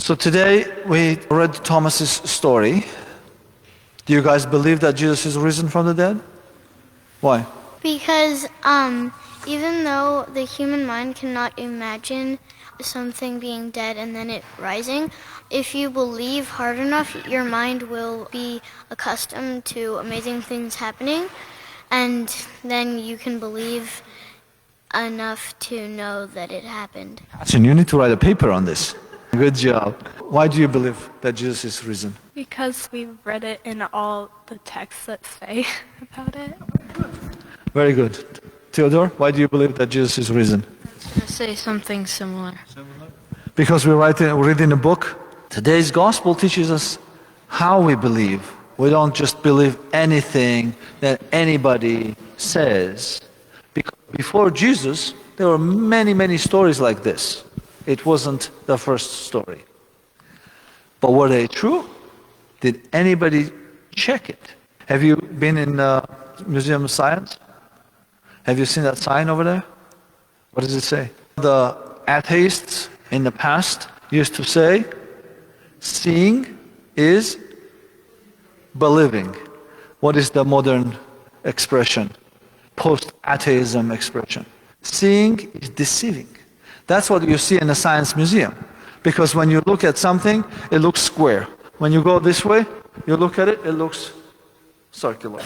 So today we read Thomas's story. Do you guys believe that Jesus is risen from the dead? Why? Because even though the human mind cannot imagine something being dead and then it rising, if you believe hard enough, your mind will be accustomed to amazing things happening, and then you can believe enough to know that it happened. So you need to write a paper on this. Good job. Why do you believe that Jesus is risen? Because we've read it in all the texts that say about it. Very good. Theodore, why do you believe that Jesus is risen? I was going to say something similar. Because we read in a book. Today's gospel teaches us how we believe. We don't just believe anything that anybody says. Because before Jesus, there were many, many stories like this. It wasn't the first story. But were they true? Did anybody check it? Have you been in the Museum of Science? Have you seen that sign over there? What does it say? The atheists in the past used to say, seeing is believing. What is the modern expression? Post-atheism expression. Seeing is deceiving. That's what you see in the Science Museum. Because when you look at something, it looks square. When you go this way, you look at it, it looks circular.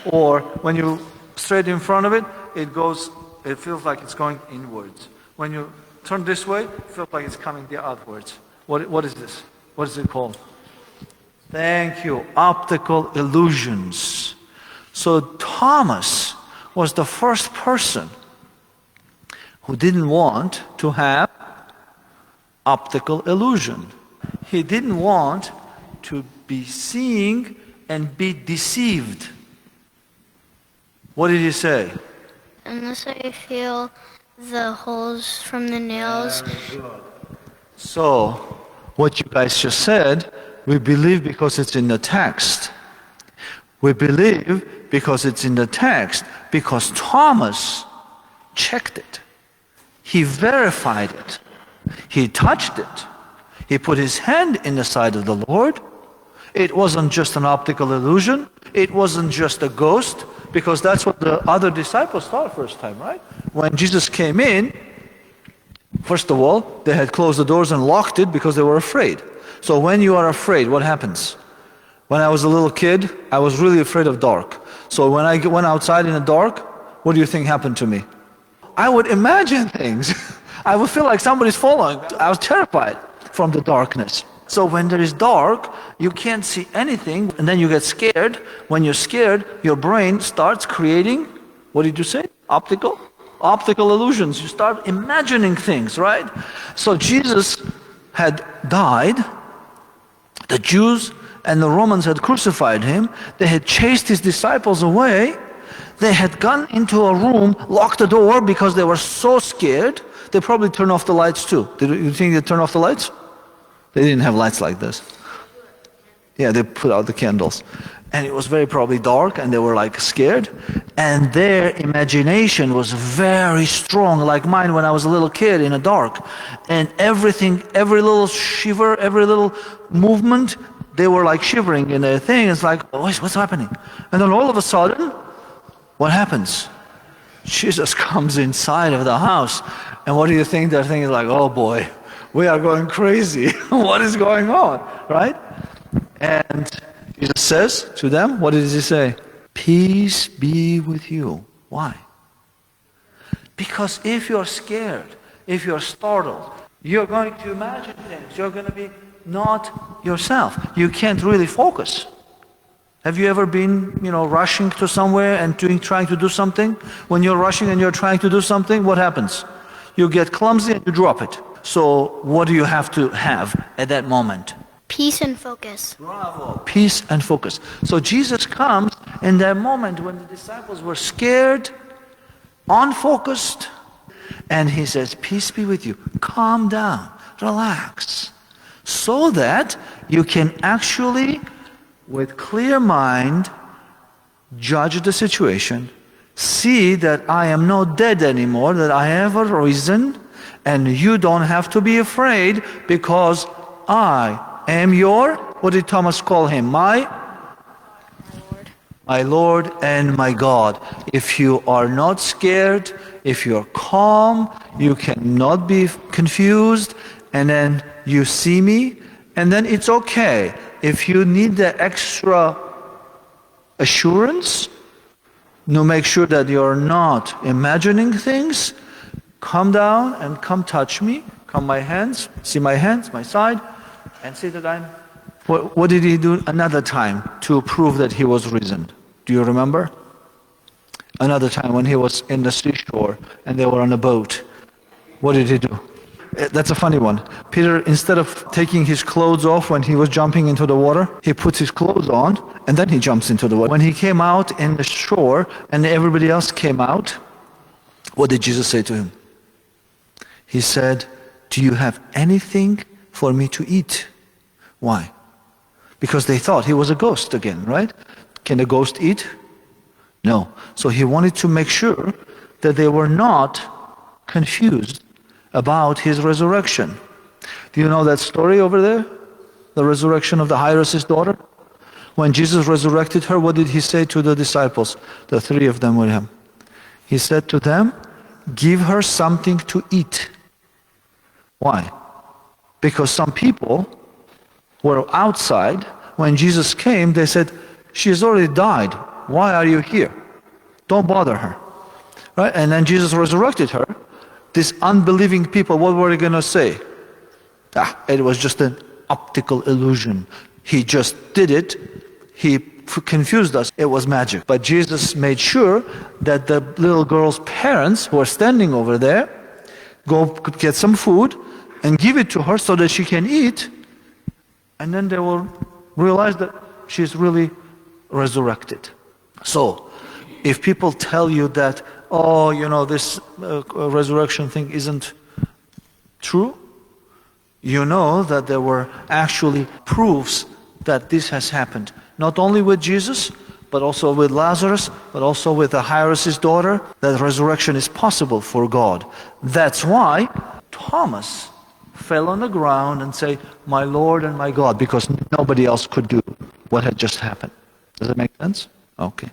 Or when you straight in front of it, it feels like it's going inwards. When you turn this way, it feels like it's coming the outwards. What is this? What is it called? Thank you. Optical illusions. So Thomas was the first person who didn't want to have optical illusion. He didn't want to be seeing and be deceived. What did he say? Unless I feel the holes from the nails. So, what you guys just said, we believe because it's in the text. We believe because it's in the text, because Thomas checked it. He verified it. He touched it. He put his hand in the side of the Lord. It wasn't just an optical illusion. It wasn't just a ghost, because that's what the other disciples thought first time, right? When Jesus came in, first of all, they had closed the doors and locked it because they were afraid. So when you are afraid, what happens? When I was a little kid, I was really afraid of dark. So when I went outside in the dark, what do you think happened to me? I would imagine things. I would feel like somebody's following. I was terrified from the darkness. So when there is dark, you can't see anything, and then you get scared. When you're scared, your brain starts creating, what did you say? Optical illusions. You start imagining things, right? So Jesus had died. The Jews and the Romans had crucified him. They had chased his disciples away. They had gone into a room, locked the door because they were so scared. They probably turned off the lights too. Did you think they turned off the lights? They didn't have lights like this. Yeah, they put out the candles. And it was very probably dark, and they were like scared. And their imagination was very strong, like mine when I was a little kid in the dark. And everything, every little shiver, every little movement, they were like shivering in their thing. It's like, oh, what's happening? And then all of a sudden, what happens? Jesus comes inside of the house. And what do you think? They're thinking like, oh boy, we are going crazy. What is going on, right? And Jesus says to them, what does he say? Peace be with you. Why? Because if you're scared, if you're startled, you're going to imagine things. You're going to be not yourself. You can't really focus. Have you ever been, rushing to somewhere and trying to do something? When you're rushing and you're trying to do something, what happens? You get clumsy and you drop it. So what do you have to have at that moment? Peace and focus. Bravo. Peace and focus. So Jesus comes in that moment when the disciples were scared, unfocused, and he says, peace be with you. Calm down. Relax. So that you can actually, with clear mind, judge the situation, see that I am not dead anymore, that I have arisen, and you don't have to be afraid because I am your, what did Thomas call him? My Lord and my God. If you are not scared, if you're calm, you cannot be confused, and then you see me, and then it's okay. If you need the extra assurance, to make sure that you're not imagining things, come down and come touch me, come my hands, see my hands, my side, and see that I'm... What did he do another time to prove that he was risen? Do you remember? Another time when he was in the seashore and they were on a boat. What did he do? That's a funny one. Peter, instead of taking his clothes off when he was jumping into the water, he puts his clothes on and then he jumps into the water. When he came out in the shore and everybody else came out, what did Jesus say to him? He said, "Do you have anything for me to eat?" Why? Because they thought he was a ghost again, right? Can a ghost eat? No. So he wanted to make sure that they were not confused about his resurrection. Do you know that story over there? The resurrection of the Jairus' daughter? When Jesus resurrected her, what did he say to the disciples? The three of them with him. He said to them, "Give her something to eat." Why? Because some people were outside. When Jesus came, they said, "She has already died. Why are you here? Don't bother her." Right? And then Jesus resurrected her. These unbelieving people, what were they going to say? It was just an optical illusion. He just did it. He confused us. It was magic. But Jesus made sure that the little girl's parents who are standing over there go get some food and give it to her so that she can eat. And then they will realize that she's really resurrected. So, if people tell you that, oh, you know, this resurrection thing isn't true, you know that there were actually proofs that this has happened. Not only with Jesus, but also with Lazarus, but also with the Jairus' daughter, that resurrection is possible for God. That's why Thomas fell on the ground and say, "My Lord and my God," because nobody else could do what had just happened. Does that make sense? Okay.